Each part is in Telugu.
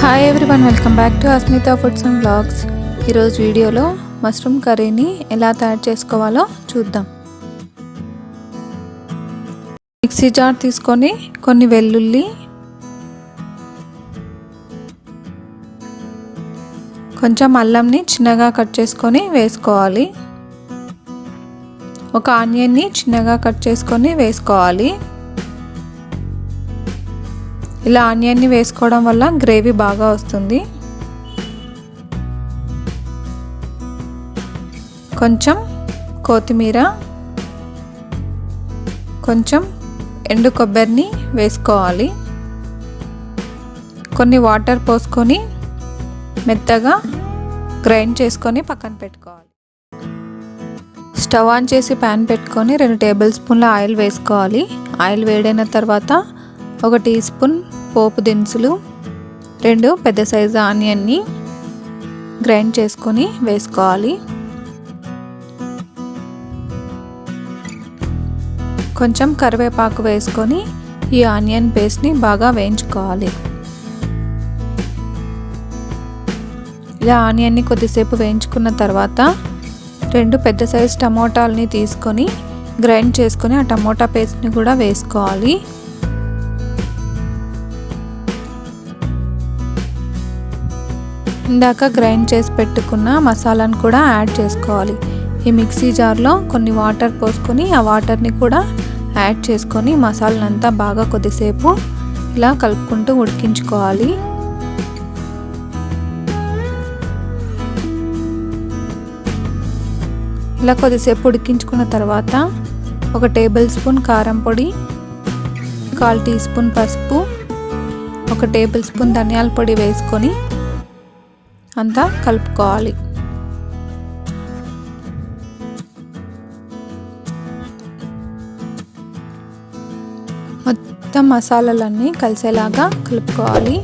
Hi everyone, welcome back to Asmita foods and blogs. ఈరోజు వీడియోలో మష్రూమ్ కర్రీని ఎలా తయారు చేసుకోవాలో చూద్దాం. మిక్సీ జార్ తీసుకొని కొన్ని వెల్లుల్లి, కొంచెం అల్లంని చిన్నగా కట్ చేసుకొని వేసుకోవాలి. ఒక ఆనియన్ని చిన్నగా కట్ చేసుకొని వేసుకోవాలి. ఇలా ఆనియన్ని వేసుకోవడం వల్ల గ్రేవీ బాగా వస్తుంది. కొంచెం కొత్తిమీర, కొంచెం ఎండు కొబ్బరిని వేసుకోవాలి. కొన్ని వాటర్ పోసుకొని మెత్తగా గ్రైండ్ చేసుకొని పక్కన పెట్టుకోవాలి. స్టవ్ ఆన్ చేసి ప్యాన్ పెట్టుకొని 2 టేబుల్ స్పూన్ల ఆయిల్ వేసుకోవాలి. ఆయిల్ వేడైన తర్వాత 1 టీ స్పూన్ పోపు దినుసులు, 2 పెద్ద సైజు ఆనియన్ని గ్రైండ్ చేసుకొని వేసుకోవాలి. కొంచెం కరివేపాకు వేసుకొని ఈ ఆనియన్ పేస్ట్ని బాగా వేయించుకోవాలి. ఇలా ఆనియన్ని కొద్దిసేపు వేయించుకున్న తర్వాత 2 పెద్ద సైజు టమోటాలని తీసుకొని గ్రైండ్ చేసుకొని ఆ టమోటా పేస్ట్ని కూడా వేసుకోవాలి. ఇందాక గ్రైండ్ చేసి పెట్టుకున్న మసాలాను కూడా యాడ్ చేసుకోవాలి. ఈ మిక్సీ జార్లో కొన్ని వాటర్ పోసుకొని ఆ వాటర్ని కూడా యాడ్ చేసుకొని మసాలానంతా బాగా కొద్దిసేపు ఇలా కలుపుకుంటూ ఉడికించుకోవాలి. ఇలా కొద్దిసేపు ఉడికించుకున్న తర్వాత 1 టేబుల్ స్పూన్ కారం పొడి, 1/4 టీ స్పూన్ పసుపు, 1 టేబుల్ స్పూన్ ధనియాల పొడి వేసుకొని అంతా కలుపుకోవాలి. మొత్తం మసాలాలన్నీ కలిసేలాగా కలుపుకోవాలి.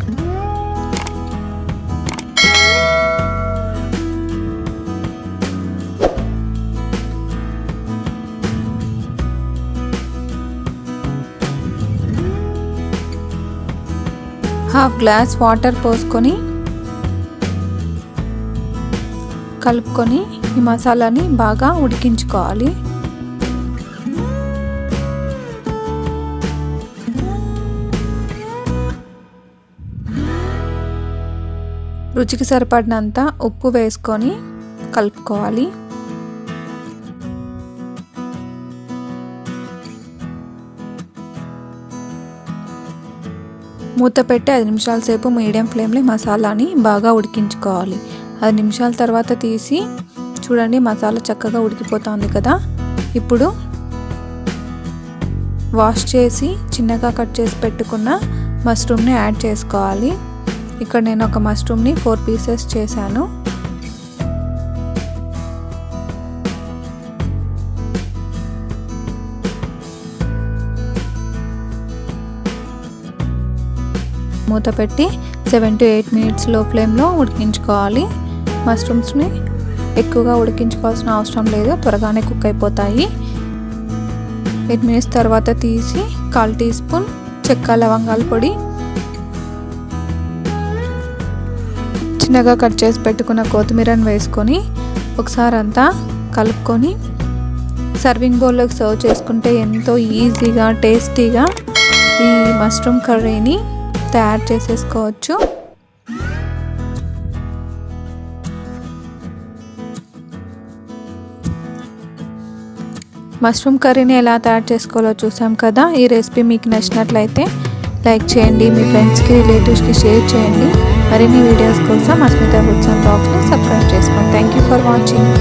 ½ గ్లాస్ వాటర్ పోసుకొని కలుపుకొని ఈ మసాలాని బాగా ఉడికించుకోవాలి. రుచికి సరిపడినంత ఉప్పు వేసుకొని కలుపుకోవాలి. మూత పెట్టి 5 నిమిషాల సేపు మీడియం ఫ్లేమ్లో మసాలాని బాగా ఉడికించుకోవాలి. 5 నిమిషాల తర్వాత తీసి చూడండి, మసాలా చక్కగా ఉడికిపోతుంది కదా. ఇప్పుడు వాష్ చేసి చిన్నగా కట్ చేసి పెట్టుకున్న మష్రూమ్ని యాడ్ చేసుకోవాలి. ఇక్కడ నేను ఒక మష్రూమ్ని 4 పీసెస్ చేశాను. మూత పెట్టి 7 to 8 మినిట్స్ లో ఫ్లేమ్లో ఉడికించుకోవాలి. మష్రూమ్స్ని ఎక్కువగా ఉడికించుకోవాల్సిన అవసరం లేదు, త్వరగానే కుక్ అయిపోతాయి. 8 మినిట్స్ తర్వాత తీసి 1/4 టీ స్పూన్ చెక్క లవంగాల పొడి, చిన్నగా కట్ చేసి పెట్టుకున్న కొత్తిమీరను వేసుకొని ఒకసారి అంతా కలుపుకొని సర్వింగ్ బౌల్లోకి సర్వ్ చేసుకుంటే ఎంతో ఈజీగా టేస్టీగా ఈ మష్రూమ్ కర్రీని తయారు చేసేసుకోవచ్చు. మష్రూమ్ కర్రీని ఎలా తయారు చేసుకోవాలో చూసాం కదా. ఈ రెసిపీ మీకు నచ్చినట్లయితే లైక్ చేయండి, మీ ఫ్రెండ్స్కి రిలేటివ్స్కి షేర్ చేయండి. మరిన్ని వీడియోస్ కోసం అస్మితా ఫుడ్స్ అండ్ బ్లాగ్స్ని సబ్స్క్రైబ్ చేసుకోండి. Thank you for watching.